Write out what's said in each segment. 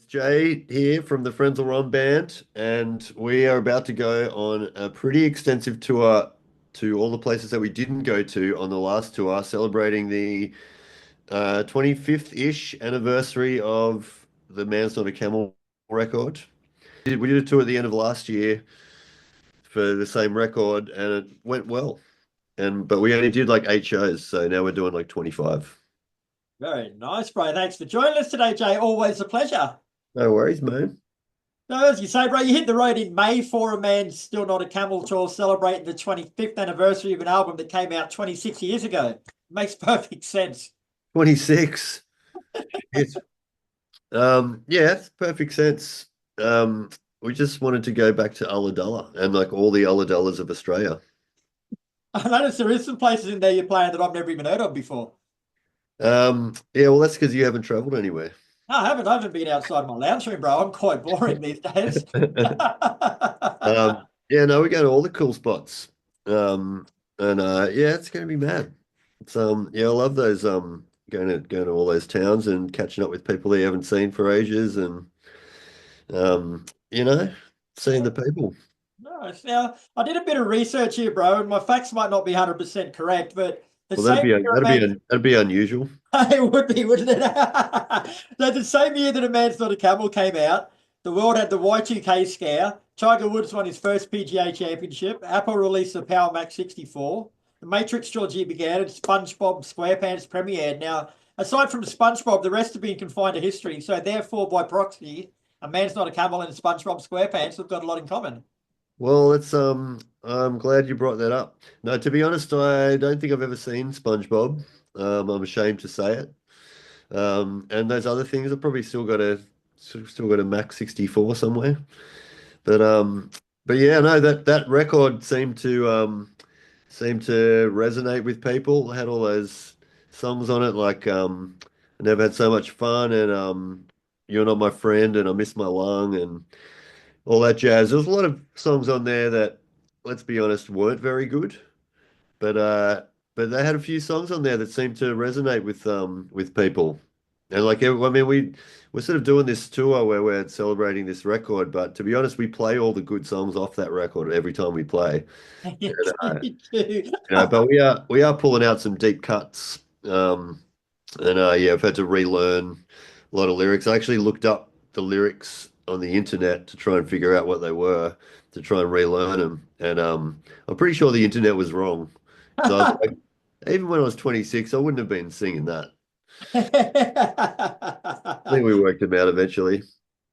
Jay here from the Frenzal Rhomb band, and we are about to go on a pretty extensive tour to all the places that we didn't go to on the last tour, celebrating the 25th-ish anniversary of the Man's Not a Camel record. We did a tour at the end of last year for the same record, and it went well. But we only did like 8 shows, so now we're doing like 25. Very nice, bro. Thanks for joining us today, Jay. Always a pleasure. No worries, man. Now, as you say, bro, you hit the road in May for a man still not a camel tour, celebrating the 25th anniversary of an album that came out 26 years ago. Makes perfect sense. 26. It's yeah, it's perfect sense. We just wanted to go back to Ulladulla and like all the Ulladullas of Australia. I noticed there is some places in there you're playing that I've never even heard of before. Yeah, well, that's because you haven't traveled anywhere. No, I haven't been outside my lounge room, bro. I'm quite boring these days. Yeah, no, we go to all the cool spots. And yeah, it's going to be mad. It's yeah, I love those going to all those towns and catching up with people that you haven't seen for ages, and you know, seeing the people. Nice. Now, I did a bit of research here, bro, and my facts might not be 100% correct, but the Well, same year a man that'd be unusual. it would be, wouldn't it? So the same year that A Man's Not a Camel came out, the world had the Y2K scare. Tiger Woods won his first PGA championship. Apple released the Power Mac 64. The Matrix trilogy began, and SpongeBob SquarePants premiered. Now, aside from SpongeBob, the rest have been confined to history. So therefore, by proxy, A Man's Not a Camel and SpongeBob SquarePants have got a lot in common. Well, it's I'm glad you brought that up. No, to be honest, I don't think I've ever seen SpongeBob. I'm ashamed to say it. And those other things, I've probably still got a Mac 64 somewhere. But but yeah, no, that record seemed to resonate with people. It had all those songs on it, like I never had so much fun, and You're Not My Friend, and I Miss My Lung, and all that jazz. There was a lot of songs on there that, let's be honest, weren't very good, but uh, but they had a few songs on there that seemed to resonate with people. And like, I mean, we're sort of doing this tour where we're celebrating this record, but to be honest, we play all the good songs off that record every time we play. And, but we are pulling out some deep cuts. And yeah, I've had to relearn a lot of lyrics. I actually looked up the lyrics on the internet to try and figure out what they were, to try and relearn them. And I'm pretty sure the internet was wrong. So I was like, even when I was 26, I wouldn't have been singing that. I think we worked them out eventually.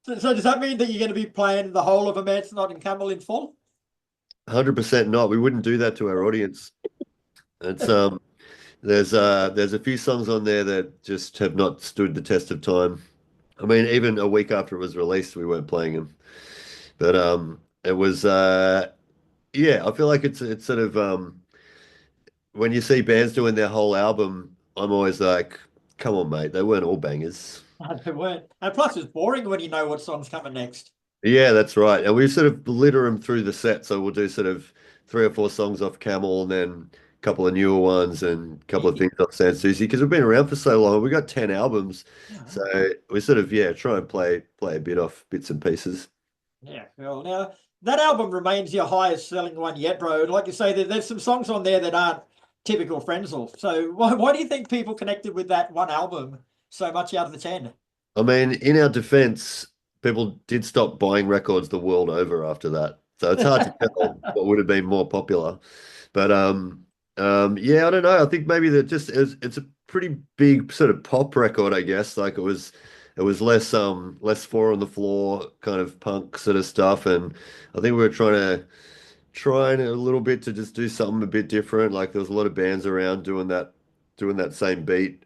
So does that mean that you're going to be playing the whole of A Man's Not in Camel in full? 100% not. We wouldn't do that to our audience. It's there's a few songs on there that just have not stood the test of time. I mean, even a week after it was released, we weren't playing them. But it was yeah, I feel like it's sort of when you see bands doing their whole album, I'm always like, come on, mate, they weren't all bangers. No, they weren't. And plus, it's boring when you know what song's coming next. Yeah, that's right. And we sort of litter them through the set. So we'll do sort of 3 or 4 songs off Camel, and then a couple of newer ones and a couple of things off Sans Souci, because we've been around for so long. We got 10 albums. So we sort of, yeah, try and play a bit off bits and pieces. Yeah, well, now that album remains your highest selling one yet, bro. Like you say, there's some songs on there that aren't typical Frenzal. So why do you think people connected with that one album so much out of the 10? I mean, in our defense, people did stop buying records the world over after that. So it's hard to tell what would have been more popular. But yeah, I don't know. I think maybe that just it's a pretty big sort of pop record, I guess. Like it was less four on the floor kind of punk sort of stuff. And I think we were trying a little bit to just do something a bit different. Like there was a lot of bands around doing that same beat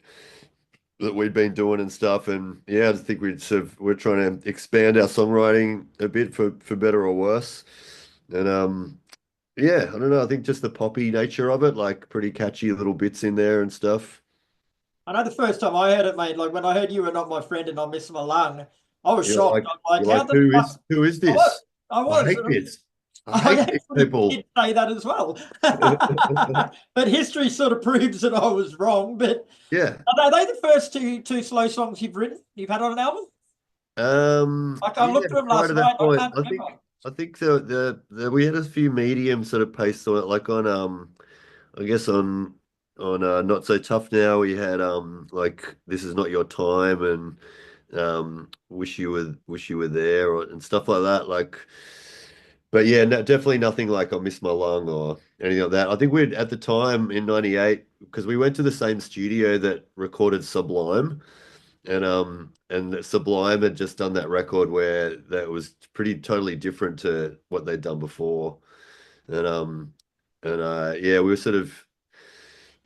that we'd been doing and stuff. And yeah, I just think we're trying to expand our songwriting a bit for better or worse. And yeah, I don't know. I think just the poppy nature of it, like pretty catchy little bits in there and stuff. I know the first time I heard it, mate, like when I heard You Were Not My Friend and I Miss My Lung, I was You're shocked. like I'm like, you're how like, the fuck? who is I was. this? I I was. hate this. I I hate these actually people. did say that as well. But history sort of proves that I was wrong. But Yeah. are they the first two slow songs you've written, you've had on an album? I Yeah, looked through them prior last to that night. I point, can't remember. I think the we had a few medium sort of pace on it, like on I guess on Not So Tough Now we had like This Is Not Your Time and Wish You Were There and stuff like that. Like, but yeah, no, definitely nothing like I Miss My Lung or anything like that. I think we'd at the time in '98 because we went to the same studio that recorded Sublime. And Sublime had just done that record where that was pretty totally different to what they'd done before. And yeah, we were sort of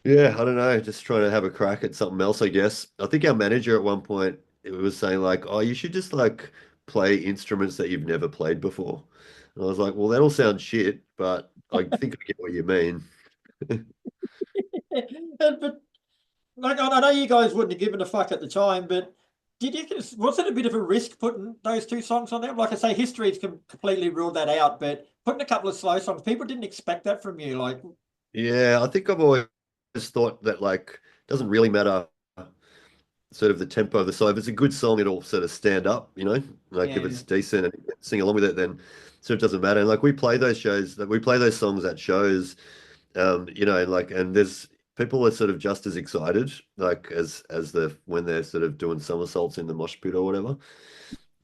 yeah, I don't know, just trying to have a crack at something else, I guess. I think our manager at one point it was saying like, "Oh, you should just like play instruments that you've never played before." And I was like, "Well, that'll sound shit, but I think I get what you mean." But like, I know you guys wouldn't have given a fuck at the time, but was it a bit of a risk putting those two songs on there? Like I say, history's completely ruled that out, but putting a couple of slow songs, people didn't expect that from you. Like, Yeah, I think I've always thought that like it doesn't really matter sort of the tempo of the song. If it's a good song, it'll sort of stand up, you know. Like if yeah, it's decent and you can sing along with it, then sort of doesn't matter. And like we play those shows, that we play those songs at shows, you know, like and there's people are sort of just as excited, like as the when they're sort of doing somersaults in the mosh pit or whatever.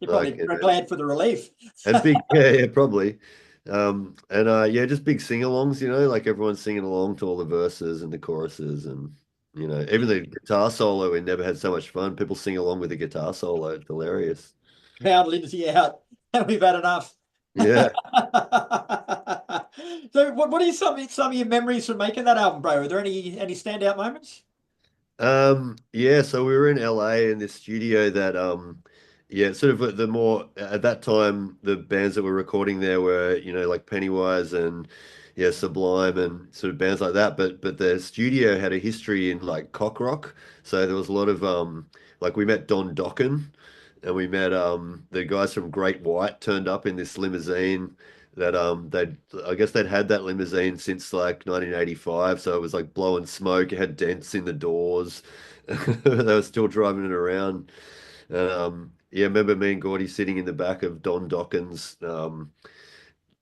you're Like probably glad for the relief. and big, yeah, probably. And yeah, just big sing-alongs, you know, like everyone's singing along to all the verses and the choruses and you know, even the guitar solo, we never had so much fun. People sing along with the guitar solo. It's hilarious. Crowd Lindsay out. We've had enough. Yeah. So, what are some of your memories from making that album, bro? Are there any standout moments? Yeah, so we were in LA in this studio that yeah, sort of the more at that time the bands that were recording there were, you know, like Pennywise and yeah, Sublime and sort of bands like that. But the studio had a history in like cock rock. So there was a lot of like we met Don Dokken and we met the guys from Great White turned up in this limousine that they'd I guess they'd had that limousine since like 1985, so it was like blowing smoke, it had dents in the doors. They were still driving it around. And yeah, remember me and Gordy sitting in the back of Don Dokken's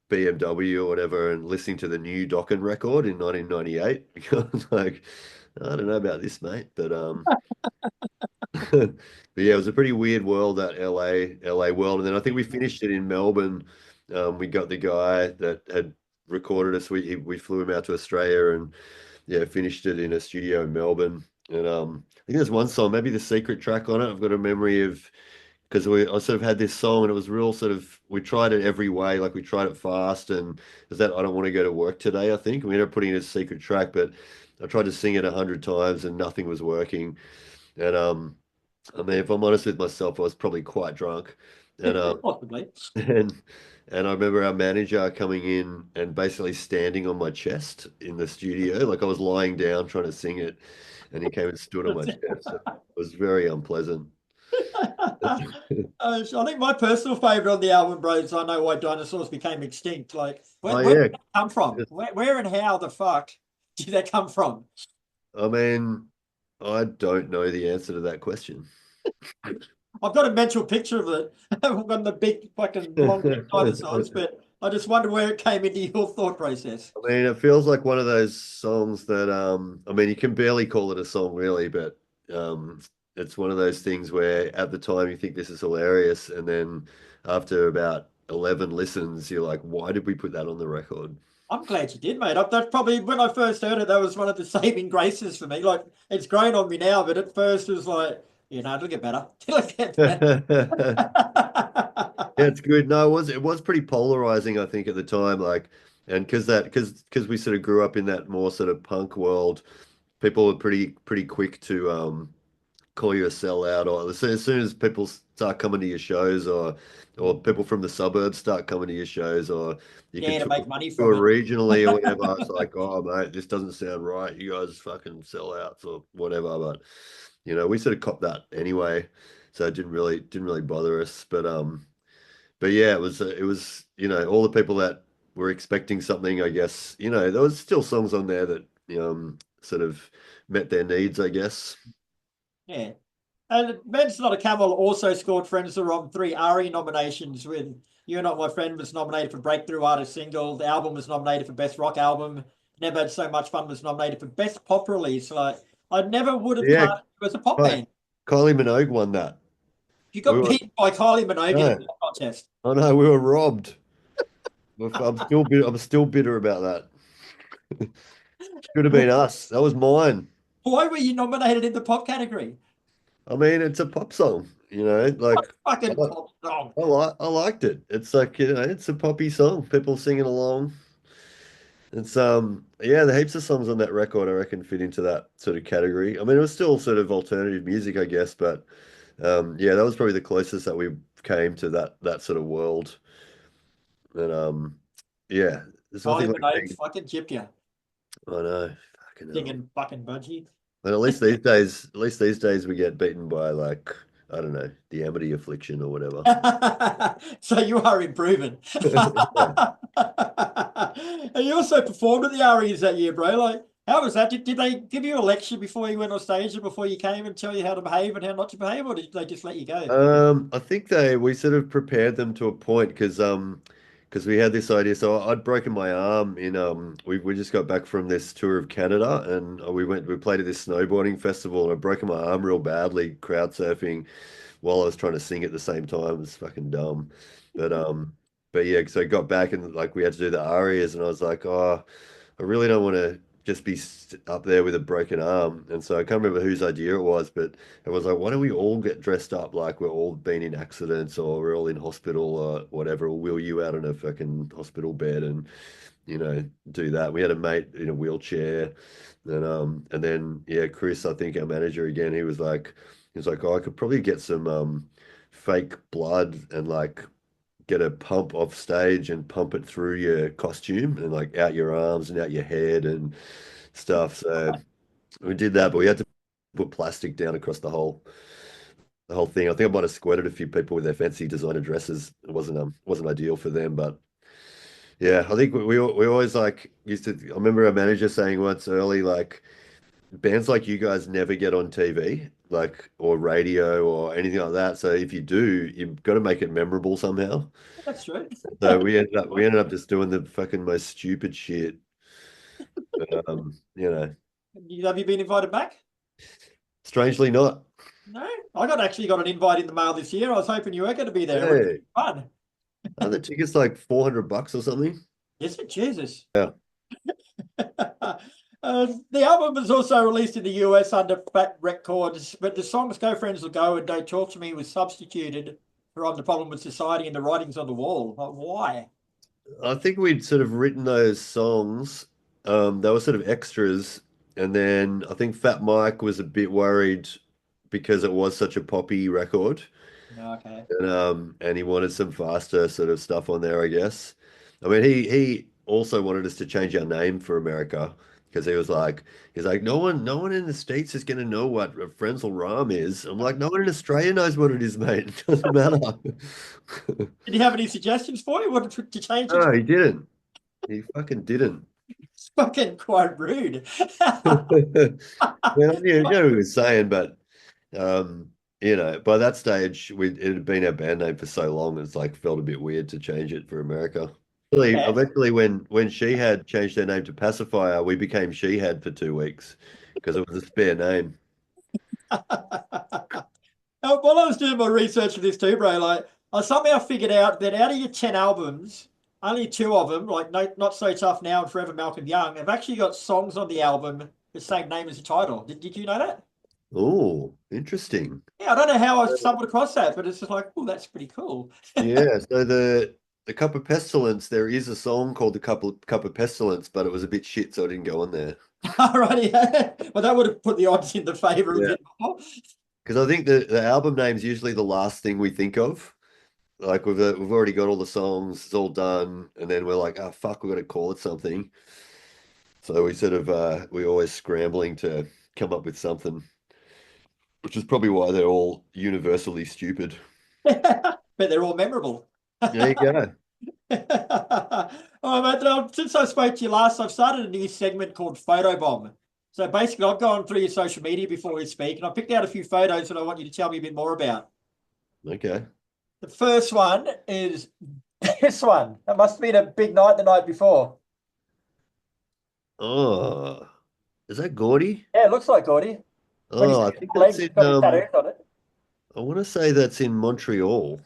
BMW or whatever and listening to the new Dokken record in 1998. Because like, I don't know about this, mate, but but yeah, it was a pretty weird world, that LA world. And then I think we finished it in Melbourne. We got the guy that had recorded us. We flew him out to Australia and yeah, finished it in a studio in Melbourne. And I think there's one song, maybe the secret track on it. I've got a memory of because I sort of had this song and it was real sort of we tried it every way, like we tried it fast and is that I don't want to go to work today, I think. We ended up putting in a secret track, but I tried to sing it 100 times and nothing was working. And I mean, if I'm honest with myself, I was probably quite drunk, and Possibly. and and I remember our manager coming in and basically standing on my chest in the studio, like I was lying down trying to sing it, and he came and stood on my chest. It was very unpleasant. So I think my personal favorite on the album, bro, is I Know Why Dinosaurs Became Extinct. Like, Oh where did yeah, that come from? Where and how the fuck did that come from? I mean, I don't know the answer to that question. I've got a mental picture of it. I've got the big fucking long dinosaurs, but I just wonder where it came into your thought process. I mean, it feels like one of those songs that I mean, you can barely call it a song really, but um it's one of those things where at the time you think this is hilarious and then after about 11 listens you're like, why did we put that on the record? I'm glad you did, mate. That's probably when I first heard it, that was one of the saving graces for me. Like, it's grown on me now, but at first it was like, it'll get better. It'll get better. Yeah, it's good. No, it was pretty polarizing, I think, at the time, like and because we sort of grew up in that more sort of punk world, people were pretty quick to call you a sellout or as soon as people start coming to your shows or people from the suburbs start coming to your shows or you Yeah, could to tour, make money from tour it. regionally or whatever. I was like, oh mate, this doesn't sound right. You guys fucking sellouts or whatever. But you know, we sort of copped that anyway, so it didn't really bother us. But yeah, it was you know all the people that were expecting something. I guess you know there was still songs on there that sort of met their needs. I guess. Yeah. And Men's Not a Camel also scored Frenzal Rhomb 3 ARIA nominations with You're Not My Friend was nominated for Breakthrough Artist Single. The album was nominated for Best Rock Album. Never Had So Much Fun was nominated for Best Pop Release. Like, I never would have Yeah, classed it as a pop Ky- band. Kylie Minogue won that. You We got were beaten by Kylie Minogue in a no, pop contest. I know we were robbed. I'm still bitter. I'm still bitter about that. Should have been us. That was mine. Why were you nominated in the pop category? I mean, it's a pop song, like What fucking pop song? I liked it. It's like, it's a poppy song. People singing along. It's yeah, the heaps of songs on that record I reckon fit into that sort of category. I mean, it was still sort of alternative music, I guess, but yeah, that was probably the closest that we came to that sort of world. And yeah, there's Kylie nothing like Minogue being, fucking chipped you. I know, fucking hell. Singing fucking Budgie. And at least these days we get beaten by like, I don't know, the Amity affliction or whatever. So you are improving. Yeah. And you also performed at the ARIAs that year, bro. Like, how was that? Did they give you a lecture before you went on stage and before you came and tell you how to behave and how not to behave, or did they just let you go? I think we sort of prepared them to a point because we had this idea. So I'd broken my arm in we just got back from this tour of Canada and we played at this snowboarding festival and I'd broken my arm real badly crowd surfing while I was trying to sing at the same time. It was fucking dumb. But yeah, so I got back and like we had to do the arias and I was like, oh, I really don't want to just be up there with a broken arm. And so I can't remember whose idea it was, but it was like, why don't we all get dressed up like we're all been in accidents or we're all in hospital or whatever, or wheel you out on a fucking hospital bed and, do that. We had a mate in a wheelchair and then yeah, Kris, I think our manager again, he was like, oh, I could probably get some fake blood and like get a pump off stage and pump it through your costume and like out your arms and out your head and stuff. So we did that, but we had to put plastic down across the whole thing. I think I might have squirted a few people with their fancy designer dresses. It wasn't ideal for them, but yeah, I think we always like used to. I remember our manager saying once early, like bands like you guys never get on TV, like or radio or anything like that. So if you do, you've got to make it memorable somehow. That's true. So we ended up just doing the fucking most stupid shit. But, Have you been invited back? strangely not. No, I actually got an invite in the mail this year. I was hoping you were going to be there. It would have Hey, been fun. are the tickets like $400 or something? Is it? Jesus. Yeah. The album was also released in the US under Fat Records, but the songs Go Friends Will Go and Don't Talk to Me was substituted for On the Problem with Society and The Writings on the Wall. Like, why? I think we'd sort of written those songs. They were sort of extras, and then I think Fat Mike was a bit worried because it was such a poppy record. Okay. And he wanted some faster sort of stuff on there, I guess. I mean, he also wanted us to change our name for America because he's like, no one in the States is gonna know what a Frenzal Rhomb is. I'm like, no one in Australia knows what it is, mate. It doesn't matter. Did you have any suggestions for you? What to change it? No, he didn't. He fucking didn't. It's fucking quite rude. Well, you know what he was saying, but by that stage, it had been our band name for so long, it's like felt a bit weird to change it for America. Yeah. Eventually, when she had changed her name to Pacifier, we became She Had for 2 weeks because it was a spare name. While I was doing my research for this too, bro, like I somehow figured out that out of your 10 albums, only two of them, like Not So Tough Now and Forever Malcolm Young, have actually got songs on the album the same name as the title. Did you know that? Oh, interesting. Yeah, I don't know how I stumbled across that, but it's just like, oh, that's pretty cool. Yeah, so the Cup of Pestilence, there is a song called the Cup of Pestilence, but it was a bit shit, so I didn't go on there. Alrighty. Well, that would have put the odds in the favor a Yeah. bit more. Because I think the album name's usually the last thing we think of. Like we've already got all the songs, it's all done, and then we're like, oh fuck, we've got to call it something. So we sort of we're always scrambling to come up with something, which is probably why they're all universally stupid. But they're all memorable. There you go. Oh, mate, since I spoke to you last, I've started a new segment called Photobomb. So basically, I've gone through your social media before we speak, and I picked out a few photos that I want you to tell me a bit more about. Okay. The first one is this one. That must have been a big night the night before. Oh, is that Gordy? Yeah, it looks like Gordy. When he's Oh, I got think his that's legs, he's in got his tattoos on it. I want to say that's in Montreal.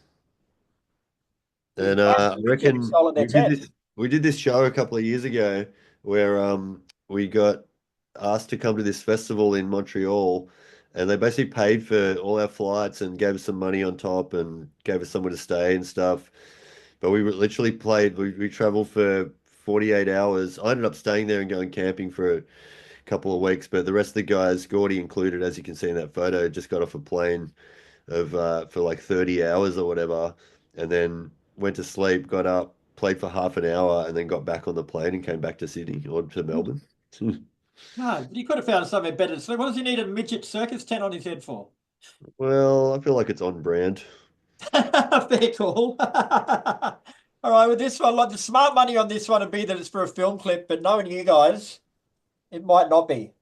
His And mates I pictured his reckon soul in their tent. we did this show a couple of years ago where we got asked to come to this festival in Montreal, and they basically paid for all our flights and gave us some money on top and gave us somewhere to stay and stuff. But we were literally played we traveled for 48 hours. I ended up staying there and going camping for a couple of weeks, but the rest of the guys, Gordy included, as you can see in that photo, just got off a plane of for like 30 hours or whatever, and then went to sleep, got up, played for half an hour, and then got back on the plane and came back to Sydney or to Melbourne. No, but he could have found something better to sleep. What does he need a midget circus tent on his head for? Well, I feel like it's on brand. Fair call. All right, with this one, like the smart money on this one would be that it's for a film clip, but knowing you guys, it might not be.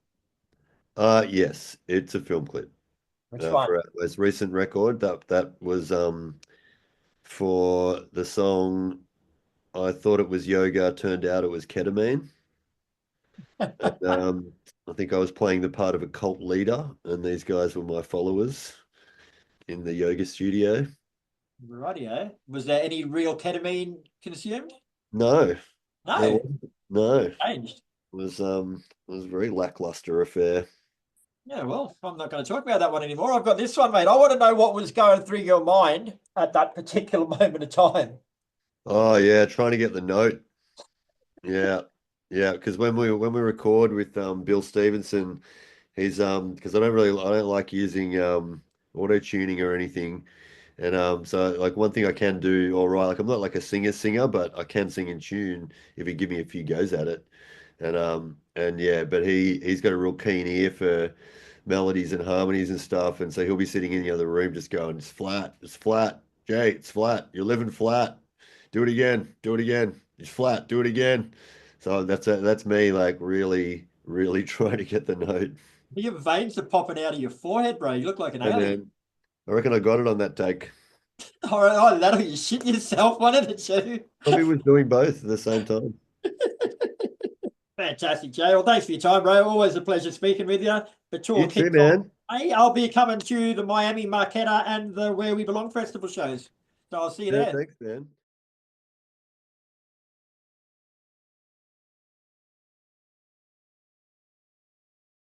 Yes, it's a film clip. Which one? For our most recent record, that was for the song I thought it was yoga, turned out it was ketamine. And, I think I was playing the part of a cult leader, and these guys were my followers in the yoga studio. Rightio. Was there any real ketamine consumed? No, there No, wasn't. No, it changed. was a very lackluster affair. Yeah, well, I'm not going to talk about that one anymore. I've got this one, mate. I want to know what was going through your mind at that particular moment of time. Oh yeah, trying to get the note. Yeah, yeah, because when we record with Bill Stevenson, he's because I don't like using auto tuning or anything. And so like one thing I can do all right, like I'm not like a singer, but I can sing in tune if you give me a few goes at it. And yeah, but he's got a real keen ear for melodies and harmonies and stuff. And so he'll be sitting in the other room just going, it's flat, Jay, it's flat. You're living flat. Do it again, do it again. It's flat, do it again. So that's me like really, really trying to get the note. Your veins are popping out of your forehead, bro. You look like an And alien. then I reckon I got it on that take. All right, oh, that'll you shit yourself, one of the two. Probably was doing both at the same time. Fantastic, Jay. Well, thanks for your time, bro. Always a pleasure speaking with you. The You tour too, kicks off. man. Hey, I'll be coming to the Miami Marquetta and the Where We Belong festival shows. So I'll see you Yeah, there. thanks, man.